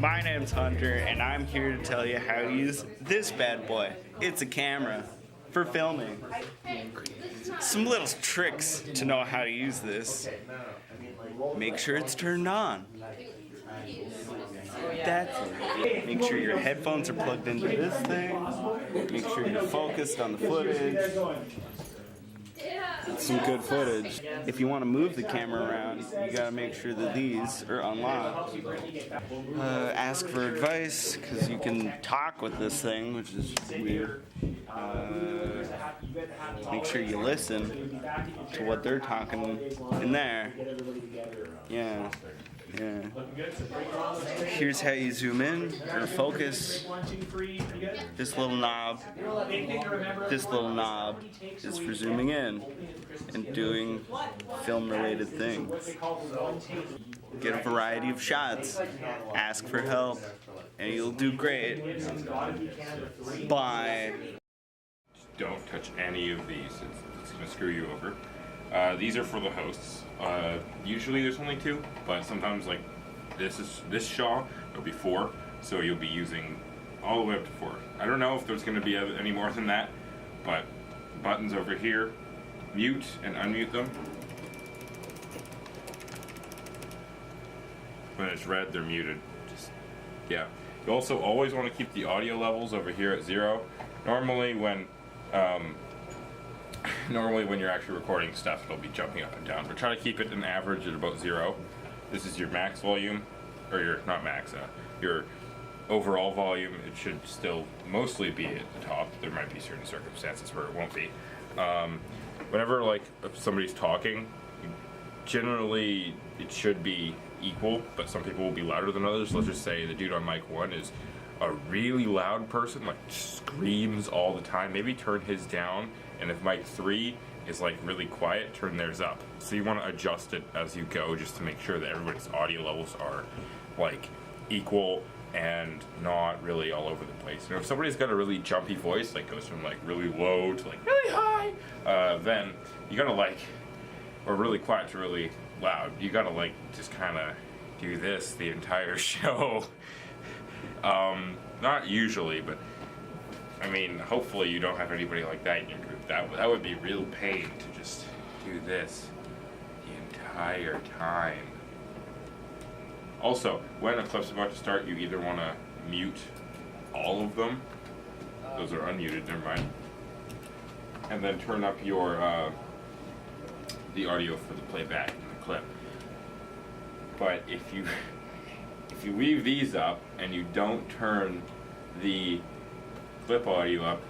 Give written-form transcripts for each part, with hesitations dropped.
My name's Hunter, and I'm here to tell you how to use this bad boy. It's a camera for filming. Some little tricks to know how to use this. Make sure it's turned on. That's it. Make sure your headphones are plugged into this thing. Make sure you're focused on the footage. Some good footage. If you want to move the camera around, you gotta make sure that these are unlocked. Ask for advice, because you can talk with this thing, which is weird. Make sure you listen to what they're talking in there. Yeah. Here's how you zoom in or focus. This little knob is for zooming in and doing film-related things. Get a variety of shots. Ask for help, and you'll do great. Bye. Don't touch any of these. It's going to screw you over. These are for the hosts. Usually there's only two, but sometimes like this Shaw, there'll be four, so you'll be using all the way up to four. I don't know if there's going to be any more than that, but buttons over here, mute and unmute them. When it's red, they're muted. Yeah. You also always want to keep the audio levels over here at 0. Normally when you're actually recording stuff, it'll be jumping up and down, but try to keep it an average at about 0. This is your max volume, or your overall volume. It should still mostly be at the top. There might be certain circumstances where it won't be. Whenever like if somebody's talking, generally it should be equal, but some people will be louder than others. Let's just say the dude on mic 1 is a really loud person, like screams all the time. Maybe turn his down, and if mic 3 is like really quiet, turn theirs up. So you want to adjust it as you go, just to make sure that everybody's audio levels are like equal and not really all over the place. And if somebody's got a really jumpy voice, like goes from like really low to like really high, then you gotta like, or really quiet to really loud, you gotta like just kind of do this the entire show. Not usually, but I mean, hopefully you don't have anybody like that in your group. That would be real pain to just do this the entire time. Also, when a clip's about to start, you either want to mute all of them. Those are unmuted, never mind. And then turn up your the audio for the playback in the clip. But if you leave these up and you don't turn the clip audio up,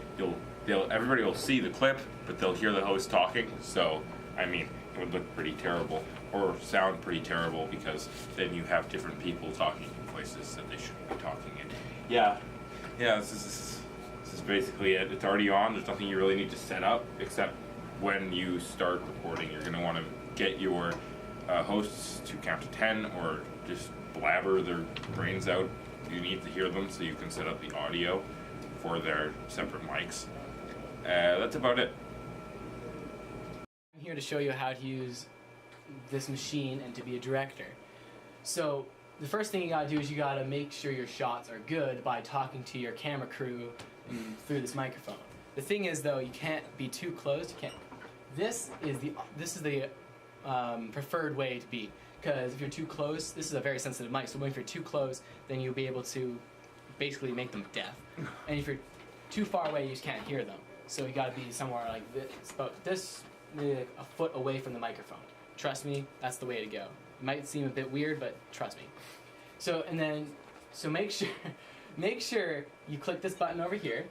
everybody will see the clip, but they'll hear the host talking. So, I mean, it would look pretty terrible, or sound pretty terrible, because then you have different people talking in places that they shouldn't be talking in. Yeah. This is basically it. It's already on. There's nothing you really need to set up, except when you start recording, you're going to want to get your hosts to count to 10, or just blabber their brains out. You need to hear them so you can set up the audio for their separate mics. That's about it. I'm here to show you how to use this machine and to be a director. So the first thing you gotta do is you gotta make sure your shots are good by talking to your camera crew through this microphone. The thing is though, you can't be too close. This is the preferred way to be, because if you're too close, this is a very sensitive mic, so if you're too close, then you'll be able to basically make them deaf. And if you're too far away, you just can't hear them. So you gotta be somewhere like this, about this, a foot away from the microphone. Trust me, that's the way to go. It might seem a bit weird, but trust me. So make sure you click this button over here,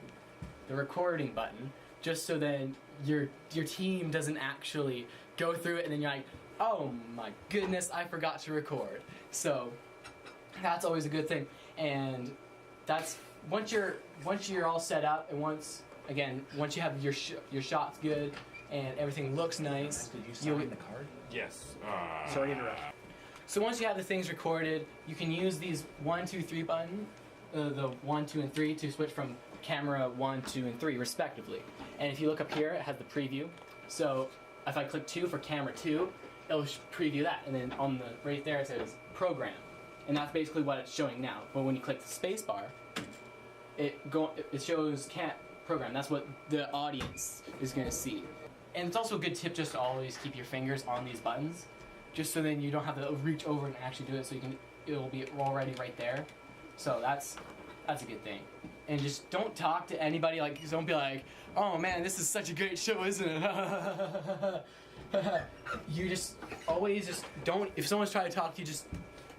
the recording button, just so then your team doesn't actually go through it and then you're like, oh my goodness, I forgot to record. So that's always a good thing. And that's once you're all set up, and once you have your shots good and everything looks nice. Did you sign the card? Yes. Sorry to interrupt. So once you have the things recorded, you can use these 1, 2, 3 button, the 1, 2, and 3 to switch from camera 1, 2, and 3 respectively. And if you look up here, it has the preview. So if I click 2 for camera 2, it'll preview that, and then on the right there it says program. and that's basically what it's showing now. But when you click the space bar, it shows can't program. That's what the audience is going to see. And it's also a good tip just to always keep your fingers on these buttons, just so then you don't have to reach over and actually do it. So it'll be already right there. So that's a good thing. And just don't talk to anybody. Like, don't be like, "Oh man, this is such a great show, isn't it?" You just always just don't. If someone's trying to talk to you, just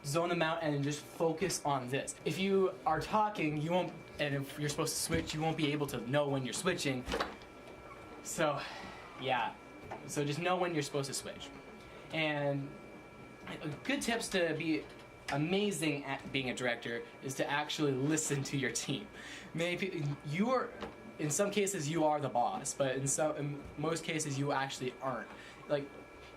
zone them out and just focus on this. If you are talking, you won't. And if you're supposed to switch, you won't be able to know when you're switching. So, yeah. So just know when you're supposed to switch. And good tips to be amazing at being a director is to actually listen to your team. Maybe in some cases you are the boss, but in most cases you actually aren't. Like,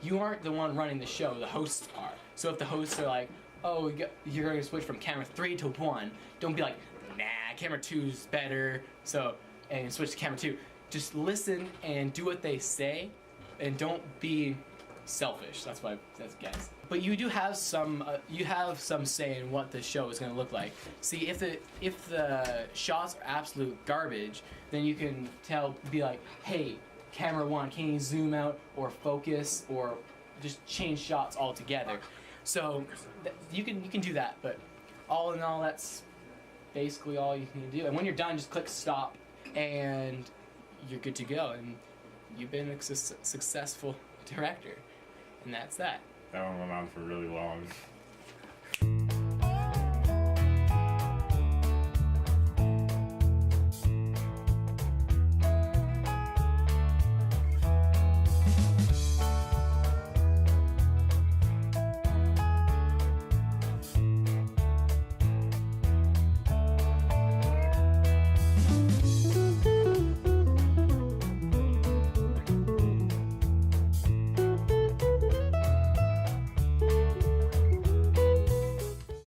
you aren't the one running the show, the hosts are. So if the hosts are like, "Oh, you're going to switch from camera 3 to 1, don't be like, "Nah, camera 2's better," and switch to camera 2. Just listen and do what they say, and don't be selfish. That's guess. But you do have some say in what the show is going to look like. See, if the shots are absolute garbage, then you can be like, "Hey, camera 1, can you zoom out or focus or just change shots altogether?" So you can do that. But all in all, that's basically all you can do. And when you're done, just click stop, and you're good to go. And you've been a successful director. And that's that. That one went on for really long.